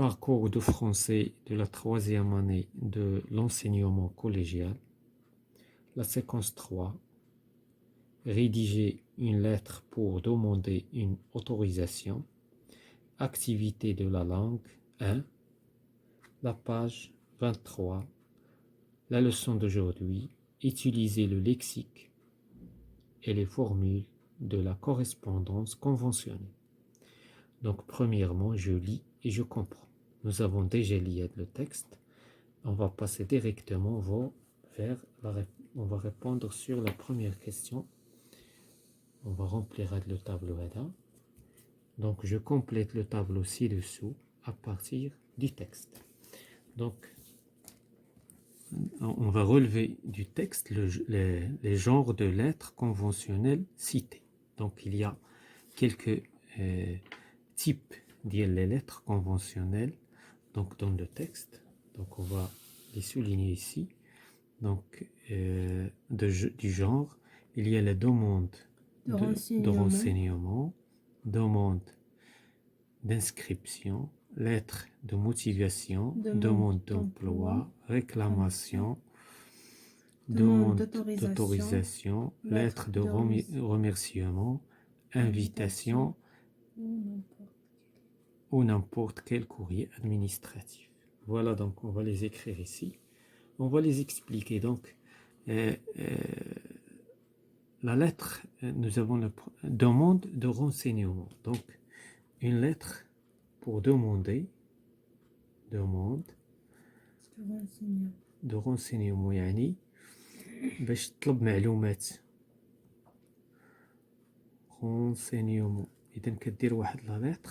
Parcours de français de la troisième année de l'enseignement collégial. La séquence 3. Rédiger une lettre pour demander une autorisation. Activité de la langue 1. La page 23. La leçon d'aujourd'hui. Utiliser le lexique et les formules de la correspondance conventionnelle. Donc, premièrement, je lis et je comprends. Nous avons déjà lu le texte. On va passer directement vers on va répondre sur la première question. On va remplir le tableau là. Donc, je complète le tableau ci-dessous à partir du texte. Donc, on va relever du texte les genres de lettres conventionnelles cités. Donc, il y a quelques types de lettres conventionnelles donc, dans le texte. Donc, on va les souligner ici. Donc, du genre, il y a la demande de renseignement, demande d'inscription, lettre de motivation, demande d'emploi, réclamation, demande d'autorisation, lettre de remerciement, invitation ou n'importe quel courrier administratif. Voilà, donc on va les écrire ici. On va les expliquer. Donc, la lettre, nous avons la demande de renseignement. Donc, une lettre pour demander, demande de renseignement, يعني باش تطلب معلومات. renseignement. إذا كدير واحد لا lettre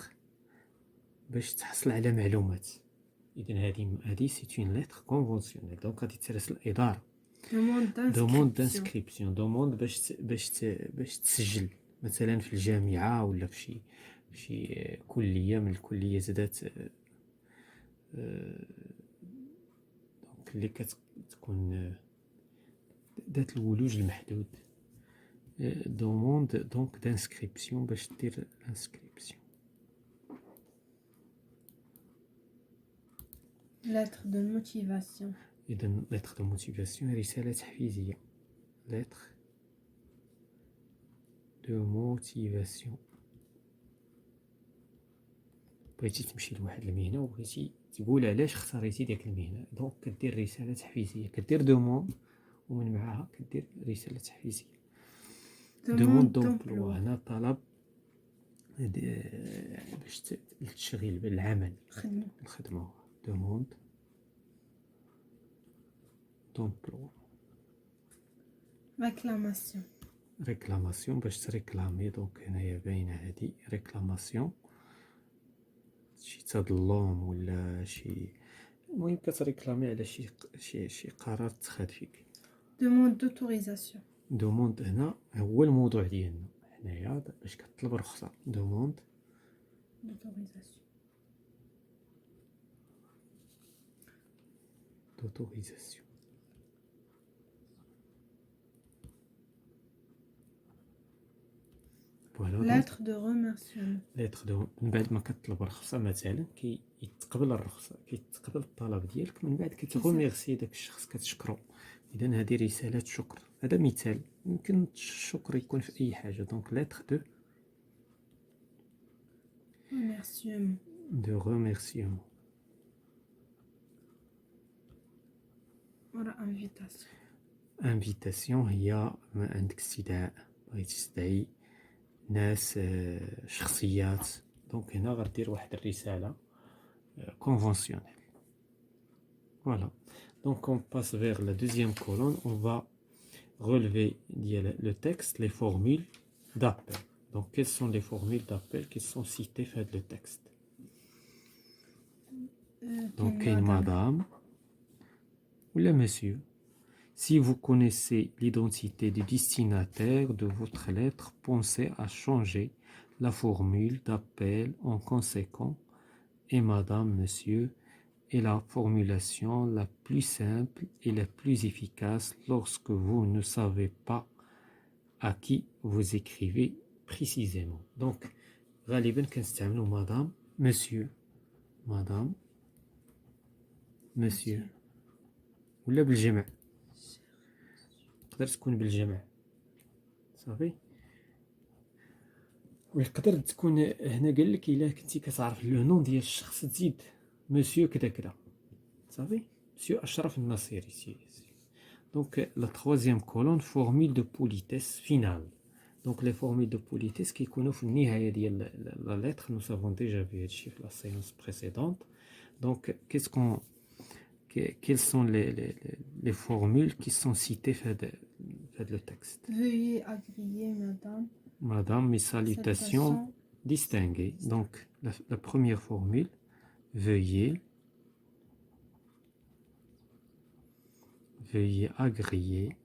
باش تحصل على معلومات. إذا هذه c'est une lettre conventionnelle. Donc غادي ترسل الإدارة. demande d'inscription. demande باش تسجل مثلا في الجامعة ولا في شي كلية من الكليات ذات اللي كتكون ذات الولوج المحدود. demande donc d'inscription باش دير l'inscription. lettre de motivation. إذا lettre de motivation رسالة تحفيزية. lettre de motivation. بغيتي تمشي لواحد المهنة وبغيتي تقول علاش اختاريتي ديك المهنة، دونك كدير رسالة تحفيزية، كدير دوموند ومن معها كدير رسالة تحفيزية. دوموند دومبلوا، هنا طلب باش التشغيل بالعمل، الخدمة. دوموند دومبلوا. réclamation. ريكلاماسيون باش تريكلامي. دونك هنايا باينة هادي ريكلاماسيون، شي تظلم ولا شي، المهم كتريكلامي على شي قرار تخاد فيك. demande d'autorisation. دوموند هنا هو الموضوع ديالنا هنايا باش كتطلب رخصة. دوموند d'autorisation. lettre de remerciement. lettre de من بعد ما كتطلب رخصة مثلا كيتقبل الرخصة، كيتقبل الطلب ديالك، من بعد كتغوميرسي داك الشخص، كتشكرو. إذا هذه رسالة شكر. هذا مثال، يمكن الشكر يكون في أي حاجة. دونك lettre de remerciement. ولا invitation. invitation هي عندك استدعاء، بغيتي تستدعي ناس، شخصيات. دونك هنا غدير واحد الرسالة conventionnelle. Voilà. Donc on passe vers la deuxième colonne. On va relever le texte, les formules d'appel. Donc quelles sont les formules d'appel qui sont citées dans le texte? Donc une madame ou le monsieur. Si vous connaissez l'identité du destinataire de votre lettre, pensez à changer la formule d'appel en conséquent. Et madame, monsieur est la formulation la plus simple et la plus efficace lorsque vous ne savez pas à qui vous écrivez précisément. Donc, غالبا كنستعملوا madame, monsieur. madame, monsieur. ولا بالجمع تقدر تكون بالجمع صافي. ويقدر تكون هنا قال لك الا كنتي كتعرف لو نون ديال الشخص تزيد مسيو كذا كذا صافي. مسيو اشرف النصيري سي. دونك لا troisième colonne formule de politesse finale. دونك لي فورمول دو بوليتيس كيكونوا في النهايه ديال لا لتر. نو سافون ديجا في هادشي في لا سيونس بريسيدونت. دونك كيسكون quelles sont les formules qui sont citées dans le texte. Veuillez agréer, madame. Madame, mes salutations distinguées. Donc, la première formule, veuillez agréer,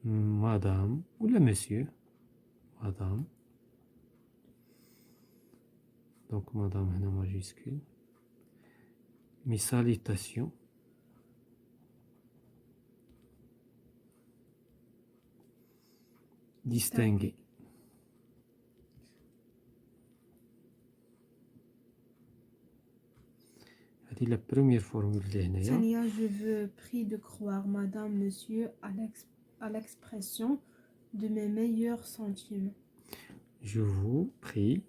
madame, ou le monsieur, madame. Donc, madame, en majuscule. Mes salutations. Distinguer. C'est la première formule de Tania, je veux prie de croire, madame, monsieur, à l'expression de mes meilleurs sentiments. Je vous prie,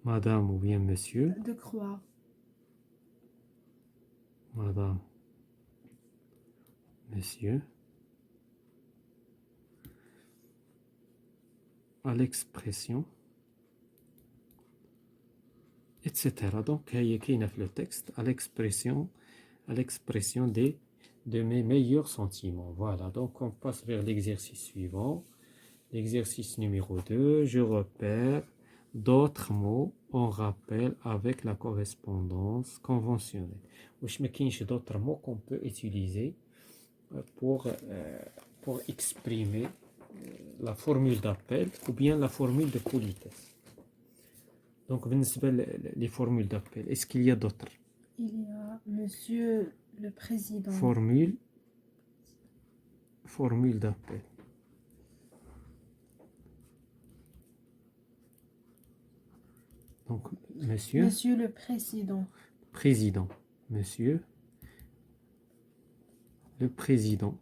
madame ou bien monsieur, de croire. Madame, monsieur, à l'expression, etc. Donc, il y a qui le texte à l'expression de mes meilleurs sentiments. Voilà, donc on passe vers l'exercice suivant. L'exercice numéro 2, je repère d'autres mots en rappel avec la correspondance conventionnelle. Je me d'autres mots qu'on peut utiliser pour exprimer la formule d'appel ou bien la formule de politesse. Donc, les formules d'appel, est-ce qu'il y a d'autres? Il y a monsieur le président. Formule d'appel. Donc, monsieur. Monsieur le président. Président. Monsieur le président.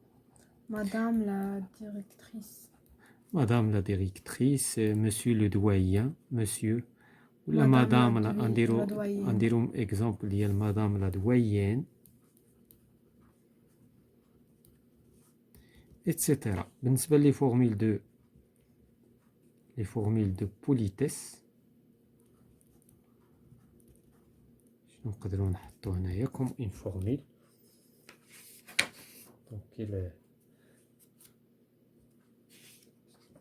Madame la directrice. Madame la directrice. Monsieur le doyen. Monsieur. La madame la doyenne. exemple ديال madame la doyenne. etc. بالنسبة لي formules de politesse. شنو نقدروا نحطوا هنايا comme une formule.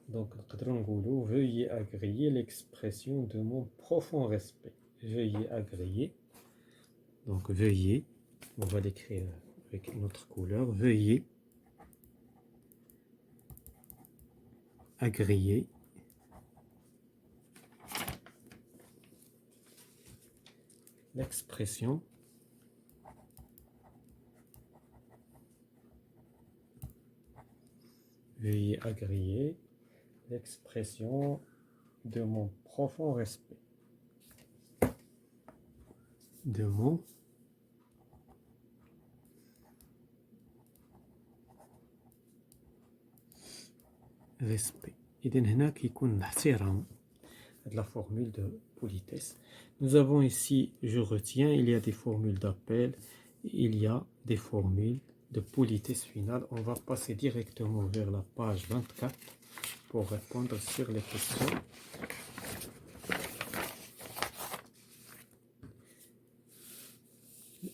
Donc نقدروا نقولوا veuillez agréer l'expression de mon profond respect. Veuillez agréer. Donc veuillez, on va l'écrire avec une autre couleur. Veuillez agréer l'expression veuillez agréer l'expression de mon profond respect. De mon respect. إذن هنا كيكون الاحترام. La formule de politesse. Nous avons ici, je retiens, il y a des formules d'appel, il y a des formules de politesse finale. On va passer directement vers la page 24 pour répondre sur les questions.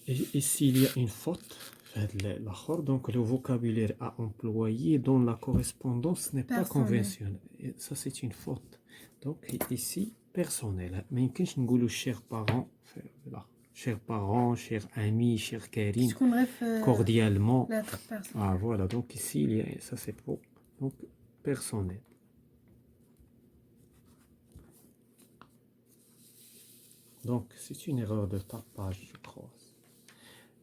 Et ici, il y a une faute. Donc, le vocabulaire à employer dans la correspondance n'est pas conventionnel. Et ça, c'est une faute. Donc, ici, personnel. Mais qu'est-ce que nous chers parents, chers parents, chers amis, chers Karim, cordialement. Ah, voilà. Donc, ici, il y a, ça, c'est faux. Donc, personnel. Donc, c'est une erreur de tapage, je crois.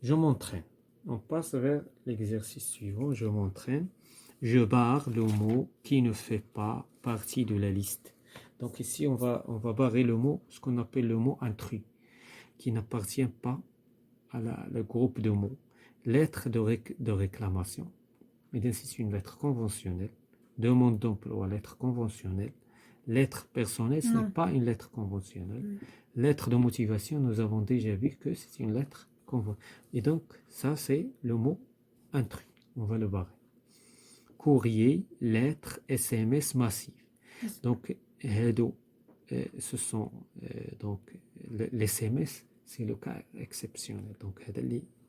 Je m'entraîne. On passe vers l'exercice suivant. Je m'entraîne je barre le mot qui ne fait pas partie de la liste. Donc ici, on va barrer le mot, ce qu'on appelle le mot intrus, qui n'appartient pas à le groupe de mots. Lettre de réclamation. Mais c'est une lettre conventionnelle. Demande d'emploi, lettre conventionnelle. Lettre personnelle, ce n'est pas une lettre conventionnelle. Lettre de motivation, nous avons déjà vu que c'est une lettre conventionnelle. Et donc, ça, c'est le mot intrus. On va le barrer. Courrier, lettre, SMS massif. Donc, ce sont donc les SMS, c'est le cas exceptionnel. Donc,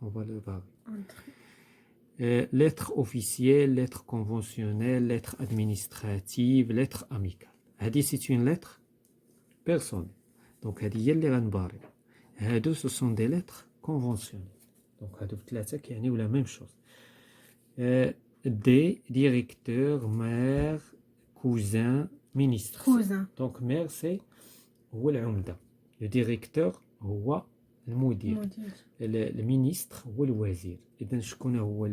on va le barrer. Lettre officielle, lettre conventionnelle, lettre administrative, lettre amicale. C'est une lettre personnelle. Donc, ce sont des lettres conventionnelles. Donc, ou la même chose. Des directeurs, maire, cousin, ministre. Cousin. Donc, maire, c'est le directeur, هو المدير. المينيستر هو الوزير. إذن شكون هو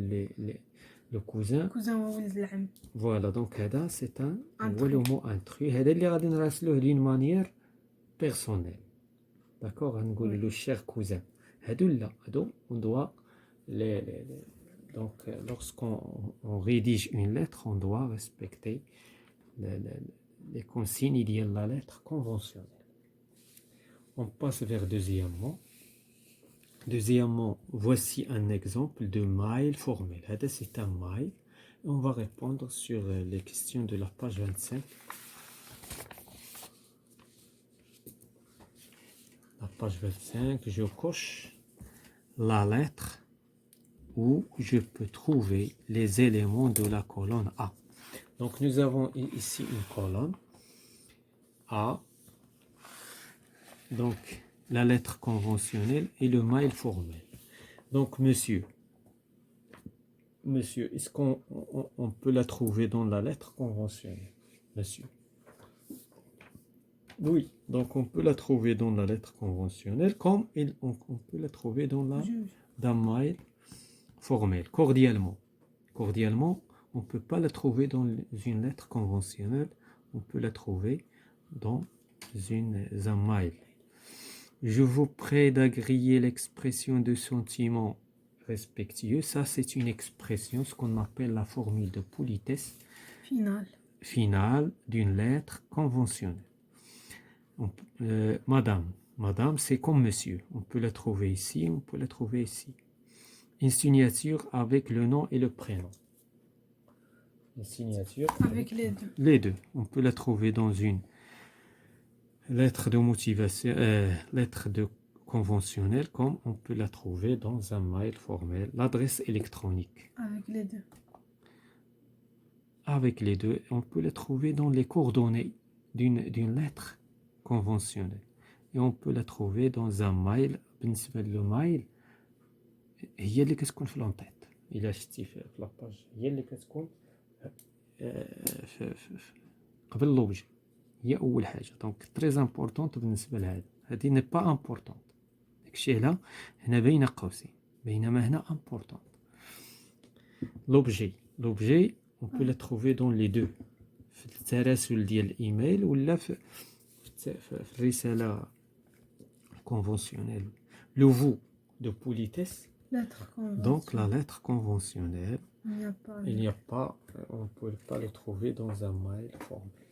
لو كوزان؟ كوزان هو ولد العم. فوالا دونك هذا سي هو لو مو انتري. هذا اللي غادي نراسلوه دين مانيير بيرسونيل. داكوغ غنقول له شير كوزان. هادو لا هادو اون دوا donc lorsqu'on rédige une lettre on doit respecter les consignes de la lettre conventionnelle. On passe vers deuxièmement. Deuxièmement, voici un exemple de mail formel. C'est un mail. On va répondre sur les questions de la page 25. La page 25, je coche la lettre où je peux trouver les éléments de la colonne A. Donc nous avons ici une colonne A. Donc la lettre conventionnelle et le mail formel. Donc monsieur, est-ce qu'on peut la trouver dans la lettre conventionnelle? Monsieur. Oui, donc on peut la trouver dans la lettre conventionnelle comme on peut la trouver dans la mail formel. Cordialement. Cordialement, on ne peut pas la trouver dans une lettre conventionnelle, on peut la trouver dans un mail. Je vous prie d'agréer l'expression de sentiments respectueux. Ça, c'est une expression, ce qu'on appelle la formule de politesse finale d'une lettre conventionnelle. Madame, c'est comme monsieur. On peut la trouver ici, on peut la trouver ici. Une signature avec le nom et le prénom. Une signature avec les deux. Les deux. On peut la trouver dans une lettre de motivation, lettre de conventionnelle, comme on peut la trouver dans un mail formel. L'adresse électronique. Avec les deux. Avec les deux. On peut la trouver dans les coordonnées d'une lettre conventionnelle. Et on peut la trouver dans un mail. Le mail, هي اللي كتكون في لونطيط. إلا شتي في لاباج هي اللي كتكون قبل لوبجي. هي أول حاجة. دونك تري امبورطونت بالنسبة لهذا. هذه ني با امبورطونت. داكشي هنا بين قوسين. بينما هنا امبورطونت. لوبجي on peut la trouver dans les deux. في التراسل ديال الإيميل ولا في الرسالة conventionnelle. Le vous de politesse. Donc la lettre conventionnelle, il n'y a pas, on ne peut pas le trouver dans un mail formel.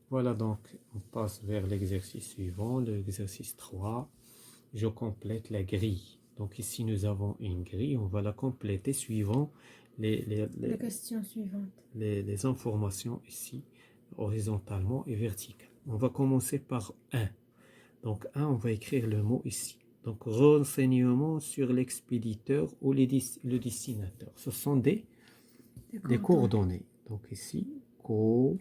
Voilà, donc on passe vers l'exercice suivant, l'exercice 3. Je complète la grille. Donc ici nous avons une grille, on va la compléter suivant les questions suivantes. Les informations ici, horizontalement et verticalement. On va commencer par 1. Donc 1, on va écrire le mot ici. Donc, renseignements sur l'expéditeur ou le destinateur. Ce sont des coordonnées. Donc ici, coordonnées.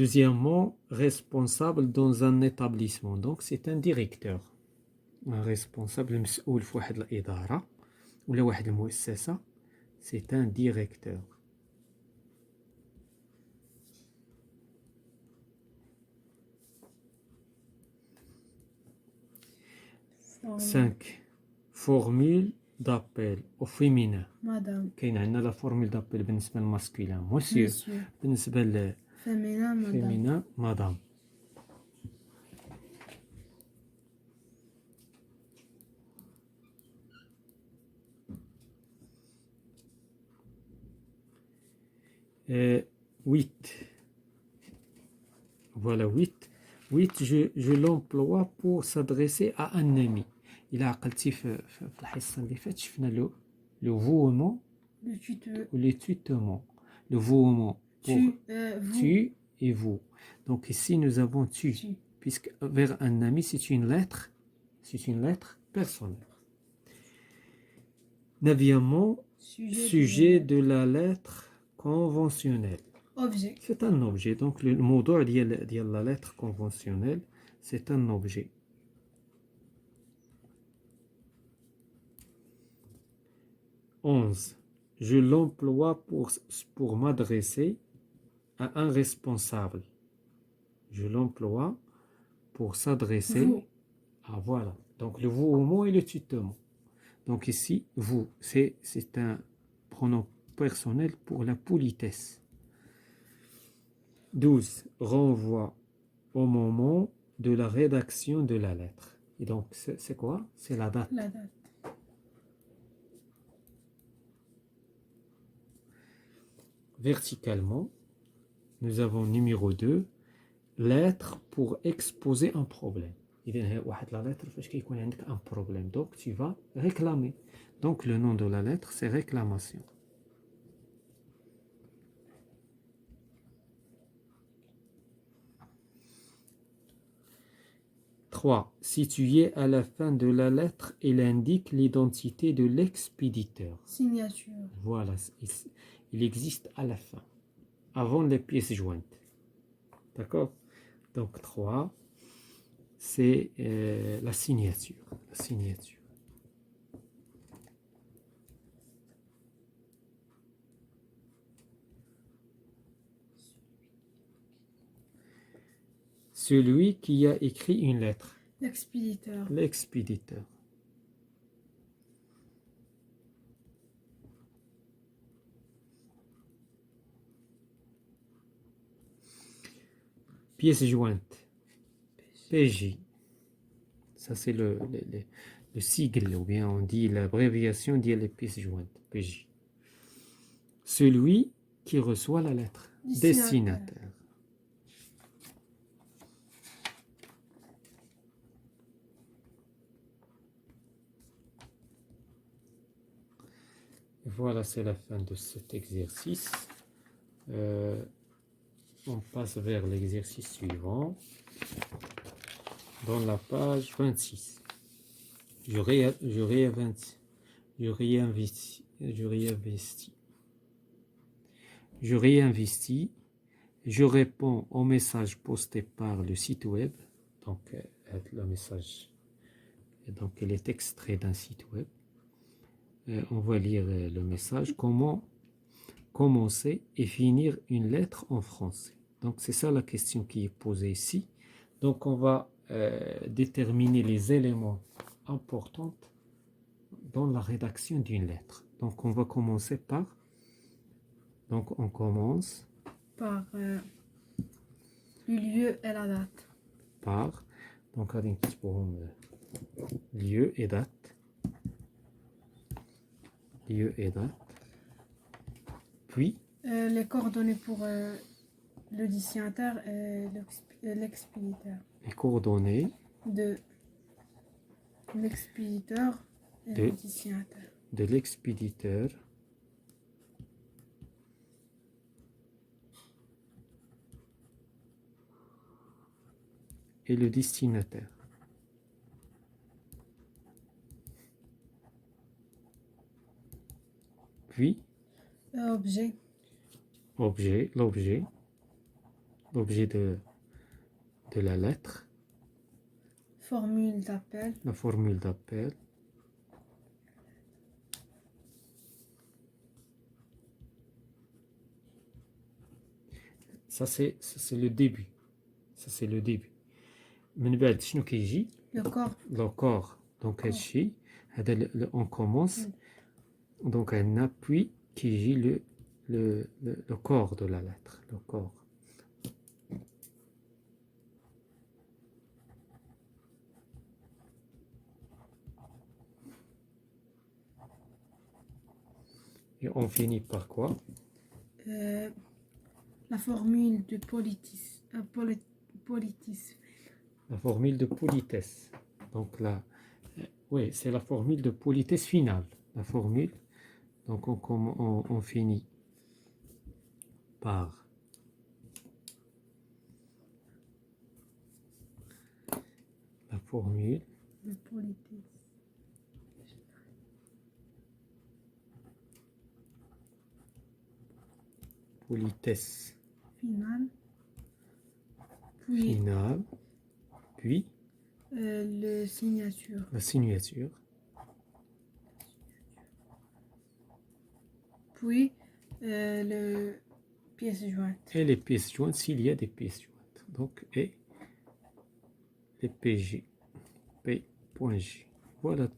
Deuxièmement, responsable dans un établissement. Donc, c'est un directeur. Un responsable مسؤول في واحد الإدارة ولا واحد المؤسسة. C'est un directeur. 5. Formule d'appel au féminin. Madame. كاين عندنا لا فورمول دابيل بالنسبة للماسكولين مسيو. Monsieur. بالنسبة Féminin, madame. للفيمينا مدام. Huit. Voilà, 8. 8, je l'emploie pour s'adresser à un ami. إلا عقلتي في الحصة اللي فاتت شفنا لو vouement Le tuteur. ou les tutements. Le vouement pour Vous. tu et vous. Donc ici nous avons tu, Tu. puisque vers un ami c'est une lettre personnelle. Neuvièmement, sujet de la lettre conventionnelle. Objet. C'est un objet. Donc le موضوع ديال la lettre conventionnelle, c'est un objet. Onze. Je l'emploie pour m'adresser à un responsable. Je l'emploie pour s'adresser Vous. à voilà. Donc le vouement et le tutement. Donc ici, vous, c'est un pronom personnel pour la politesse. 12. Renvoie au moment de la rédaction de la lettre. Et donc, c'est quoi? C'est la date. La date. Verticalement, nous avons numéro 2, lettre pour exposer un problème. إذن واحد la lettre فاش كيكون عندك un problème. Donc, tu vas réclamer. Donc, le nom de la lettre, c'est réclamation. Trois. Situé à la fin de la lettre, il indique l'identité de l'expéditeur. Signature. Voilà, il existe à la fin, avant les pièces jointes. D'accord? Donc 3, c'est la signature. La signature. Celui qui a écrit une lettre. L'expéditeur. L'expéditeur. Pièce jointe. PJ. Ça, c'est le sigle, ou bien on dit l'abréviation des pièces jointes. PJ. Celui qui reçoit la lettre. Destinataire. Voilà, c'est la fin de cet exercice. On passe vers l'exercice suivant. Dans la page 26. Je réinvestis. Je réponds au message posté par le site web. Donc, le message, donc, il est extrait d'un site web. On va lire le message. Comment commencer et finir une lettre en français? Donc, c'est ça la question qui est posée ici. Donc, on va déterminer les éléments importants dans la rédaction d'une lettre. Donc, on va commencer par... Donc, on commence... Par le lieu et la date. Par... Donc, lieu et date. Lieu et date. Puis... les coordonnées pour le destinataire et l'expéditeur. Les coordonnées de l'expéditeur et le destinataire. De l'expéditeur et le destinataire. Puis Objet. L'objet de la lettre. Formule d'appel. La formule d'appel. Ça c'est le début. Ça c'est le début. من بعد شنو كيجي؟ Le corps. Le corps Donc, on commence. Donc, un appui qui gît le corps de la lettre. Le corps. Et on finit par quoi? La formule de politis. La formule de politesse. Donc là, oui, c'est la formule de politesse finale. La formule. Donc on finit par la formule De politis. politesse Finale. Puis finale, puis le signature. la signature, Puis le pièce jointe. et les pièces jointes s'il y a des pièces jointes. Donc, et les PG, P.G. Voilà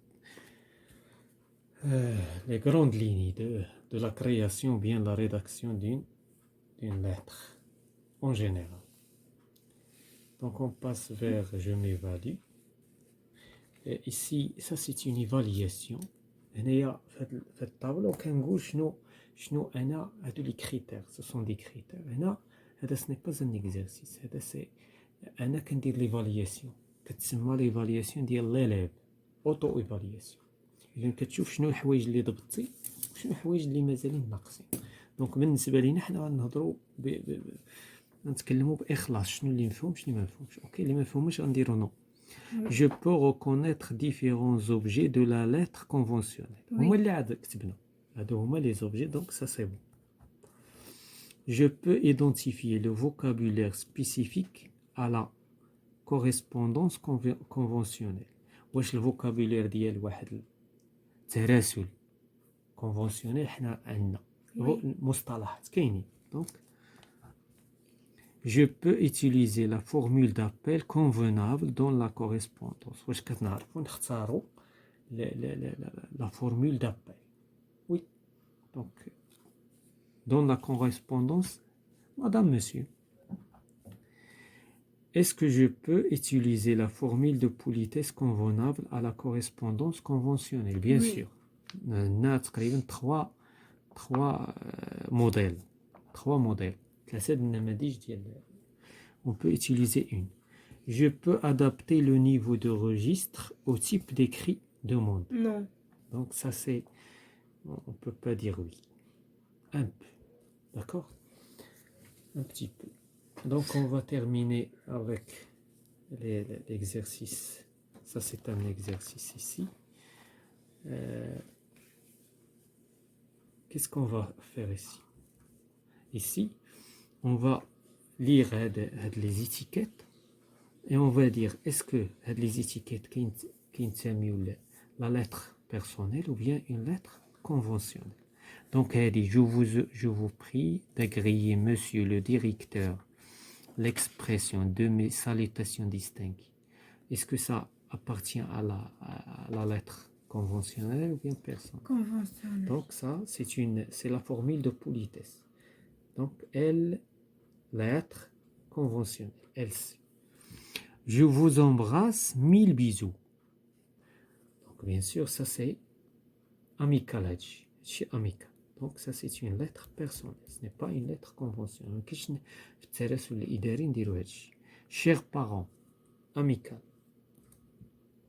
les grandes lignes de la création, bien la rédaction d'une lettre en général. Donc on passe vers je m'évalue. Et ici, ça c'est une évaluation. هنايا في الطاولة وكنقول شنو أنا هادو لي كريتير. Ce sont des critères. هنا هذا ce n'est pas un exercice. هذا سي أنا كندير ليفالياسيون. كتسمى ليفالياسيون ديال ليليف. أوتو إيفالياسيون. إذا كتشوف شنو الحوايج اللي ضبطتي وشنو الحوايج اللي مازالين ناقصين. دونك بالنسبة لينا حنا غنهضروا نتكلموا بإخلاص شنو اللي مفهوم شنو اللي ما مفهومش. أوكي اللي ما مفهومش غنديرو نو. Je peux reconnaître différents objets de la lettre conventionnelle. هما اللي عاد كتبنا. هادو هما les objets, donc ça c'est bon. Je peux identifier le vocabulaire spécifique à la correspondance conventionnelle. واش الفوكابولير ديال واحد التراسل conventionnel حنا عندنا مصطلحات كاينين. Donc je peux utiliser la formule d'appel convenable dans la correspondance. واش كتنعرفوا نختاروا la formule d'appel. Oui. Donc dans la correspondance, madame, monsieur, est-ce que je peux utiliser la formule de politesse convenable à la correspondance conventionnelle? Bien sûr. On a تقريبا trois modèles. On peut utiliser une. Je peux adapter le niveau de registre au type d'écrit demandé. Non. Donc ça c'est, on peut pas dire oui. Un peu. D'accord? Un petit peu. Donc on va terminer avec l'exercice. Ça c'est un exercice ici. Qu'est-ce qu'on va faire ici? Ici, on va lire les étiquettes et on va dire est-ce que les étiquettes qui la lettre personnelle ou bien une lettre conventionnelle. Donc elle dit je vous prie d'agréer monsieur le directeur l'expression de mes salutations distinguées. Est-ce que ça appartient à la lettre conventionnelle ou bien personnelle? Conventionnelle. Donc ça c'est la formule de politesse. Donc lettre conventionnelle. Else. Je vous embrasse, 1000 bisous. Donc bien sûr ça c'est amical. Amical. Donc ça c'est une lettre personnelle. Ce n'est pas une lettre conventionnelle. Chers parents, amical,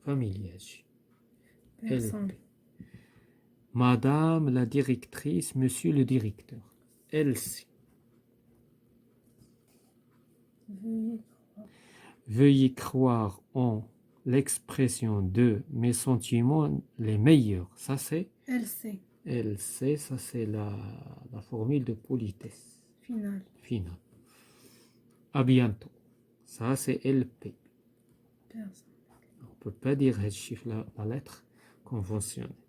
familial. Personne. Madame la directrice, monsieur le directeur. Elsie. Veuillez croire en l'expression de mes sentiments les meilleurs. Ça c'est LC, ça c'est la formule de politesse. Finale. À bientôt. Ça c'est LP. Personne. On ne peut pas dire la lettre conventionnelle.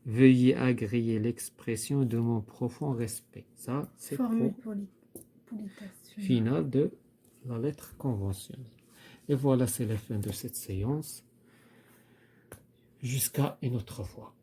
Veuillez agréer l'expression de mon profond respect. Ça c'est formule politesse. Finale de la lettre conventionnelle. Et voilà, c'est la fin de cette séance. Jusqu'à une autre fois.